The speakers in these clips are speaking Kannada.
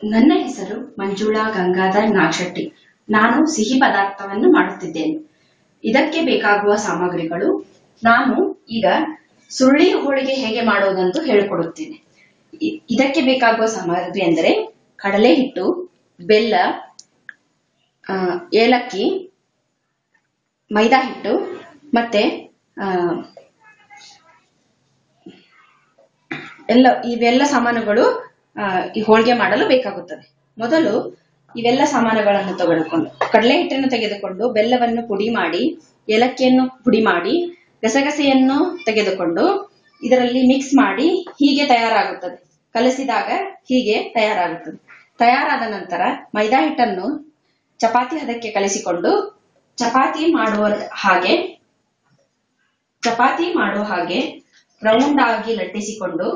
ನನ್ನ ಹೆಸರು ಮಂಜುಳಾ ಗಂಗಾಧರ್ ನಾಗಶೆಟ್ಟಿ. ನಾನು ಸಿಹಿ ಪದಾರ್ಥವನ್ನು ಮಾಡುತ್ತಿದ್ದೇನೆ. ಇದಕ್ಕೆ ಬೇಕಾಗುವ ಸಾಮಗ್ರಿಗಳು, ನಾನು ಈಗ ಸುಳ್ಳಿ ಹೋಳಿಗೆ ಹೇಗೆ ಮಾಡೋದಂತ ಹೇಳಿಕೊಡುತ್ತೇನೆ. ಇದಕ್ಕೆ ಬೇಕಾಗುವ ಸಾಮಗ್ರಿ ಎಂದರೆ ಕಡಲೆ ಹಿಟ್ಟು, ಬೆಲ್ಲ, ಏಲಕ್ಕಿ, ಮೈದಾ ಹಿಟ್ಟು ಮತ್ತೆ ಇವೆಲ್ಲ ಸಾಮಾನುಗಳು ಈ ಹೋಳಿಗೆ ಮಾಡಲು ಬೇಕಾಗುತ್ತದೆ. ಮೊದಲು ಇವೆಲ್ಲ ಸಾಮಾನುಗಳನ್ನು ತೆಗೆದುಕೊಂಡು, ಕಡಲೆ ಹಿಟ್ಟನ್ನು ತೆಗೆದುಕೊಂಡು, ಬೆಲ್ಲವನ್ನು ಪುಡಿ ಮಾಡಿ, ಏಲಕ್ಕಿಯನ್ನು ಪುಡಿ ಮಾಡಿ, ಗಸಗಸೆಯನ್ನು ತೆಗೆದುಕೊಂಡು ಇದರಲ್ಲಿ ಮಿಕ್ಸ್ ಮಾಡಿ ಹೀಗೆ ತಯಾರಾಗುತ್ತದೆ. ಕಲಸಿದಾಗ ಹೀಗೆ ತಯಾರಾಗುತ್ತದೆ. ತಯಾರಾದ ನಂತರ ಮೈದಾ ಹಿಟ್ಟನ್ನು ಚಪಾತಿ ಹದಕ್ಕೆ ಕಲಿಸಿಕೊಂಡು ಚಪಾತಿ ಮಾಡುವ ಹಾಗೆ ರೌಂಡ್ ಆಗಿ ಲಟ್ಟಿಸಿಕೊಂಡು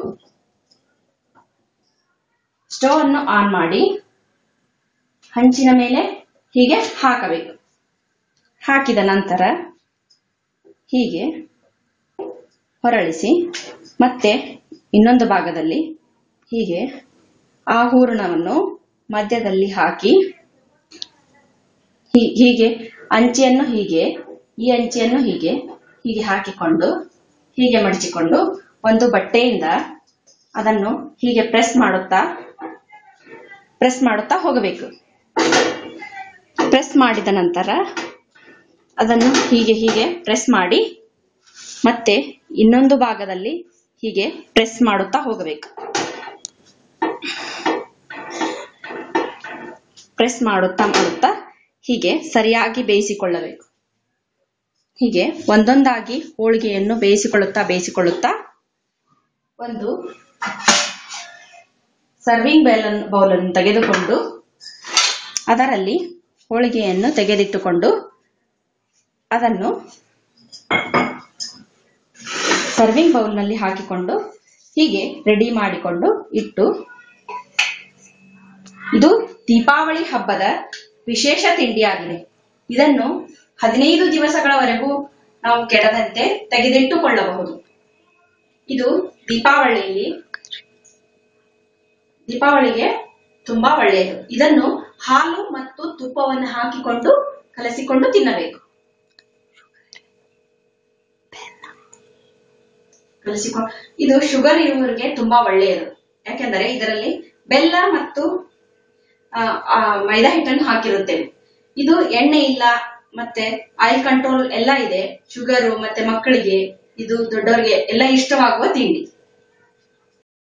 ಸ್ಟವ್ ಅನ್ನು ಆನ್ ಮಾಡಿ ಹಂಚಿನ ಮೇಲೆ ಹೀಗೆ ಹಾಕಬೇಕು. ಹಾಕಿದ ನಂತರ ಹೀಗೆ ಹೊರಳಿಸಿ ಮತ್ತೆ ಇನ್ನೊಂದು ಭಾಗದಲ್ಲಿ ಹೀಗೆ ಆ ಹೂರಣವನ್ನು ಮಧ್ಯದಲ್ಲಿ ಹಾಕಿ ಹೀಗೆ ಅಂಚೆಯನ್ನು ಹೀಗೆ ಈ ಅಂಚೆಯನ್ನು ಹೀಗೆ ಹೀಗೆ ಹಾಕಿಕೊಂಡು ಹೀಗೆ ಮಡಚಿಕೊಂಡು ಒಂದು ಬಟ್ಟೆಯಿಂದ ಅದನ್ನು ಹೀಗೆ ಪ್ರೆಸ್ ಮಾಡುತ್ತಾ ಹೋಗಬೇಕು. ಪ್ರೆಸ್ ಮಾಡಿದ ನಂತರ ಅದನ್ನು ಹೀಗೆ ಹೀಗೆ ಪ್ರೆಸ್ ಮಾಡಿ ಮತ್ತೆ ಇನ್ನೊಂದು ಭಾಗದಲ್ಲಿ ಹೀಗೆ ಪ್ರೆಸ್ ಮಾಡುತ್ತಾ ಹೋಗಬೇಕು. ಪ್ರೆಸ್ ಮಾಡುತ್ತಾ ಹೀಗೆ ಸರಿಯಾಗಿ ಬೇಯಿಸಿಕೊಳ್ಳಬೇಕು. ಹೀಗೆ ಒಂದೊಂದಾಗಿ ಹೋಳಿಗೆಯನ್ನು ಬೇಯಿಸಿಕೊಳ್ಳುತ್ತಾ ಒಂದು ಸರ್ವಿಂಗ್ ಬೌಲ್ ಅನ್ನು ತೆಗೆದುಕೊಂಡು ಅದರಲ್ಲಿ ಹೋಳಿಗೆಯನ್ನು ತೆಗೆದಿಟ್ಟುಕೊಂಡು ಅದನ್ನು ಸರ್ವಿಂಗ್ ಬೌಲ್ ನಲ್ಲಿ ಹಾಕಿಕೊಂಡು ಹೀಗೆ ರೆಡಿ ಮಾಡಿಕೊಂಡು ಇಟ್ಟು, ಇದು ದೀಪಾವಳಿ ಹಬ್ಬದ ವಿಶೇಷ ತಿಂಡಿಯಾಗಿದೆ. ಇದನ್ನು 15 ದಿವಸಗಳವರೆಗೂ ನಾವು ಕೆಡದಂತೆ ತೆಗೆದಿಟ್ಟುಕೊಳ್ಳಬಹುದು. ಇದು ದೀಪಾವಳಿಗೆ ತುಂಬಾ ಒಳ್ಳೆಯದು. ಇದನ್ನು ಹಾಲು ಮತ್ತು ತುಪ್ಪವನ್ನು ಹಾಕಿಕೊಂಡು ಕಲಸಿಕೊಂಡು ತಿನ್ನಬೇಕು. ಇದು ಶುಗರ್ ಇರುವವರಿಗೆ ತುಂಬಾ ಒಳ್ಳೆಯದು. ಯಾಕೆಂದರೆ ಇದರಲ್ಲಿ ಬೆಲ್ಲ ಮತ್ತು ಮೈದಾ ಹಿಟ್ಟನ್ನು ಹಾಕಿರುತ್ತೇವೆ. ಇದು ಎಣ್ಣೆ ಇಲ್ಲ ಮತ್ತೆ ಆಯಿಲ್ ಕಂಟ್ರೋಲ್ ಎಲ್ಲ ಇದೆ. ಶುಗರು ಮತ್ತೆ ಮಕ್ಕಳಿಗೆ, ಇದು ದೊಡ್ಡವರಿಗೆ ಎಲ್ಲ ಇಷ್ಟವಾಗುವ ತಿಂಡಿ.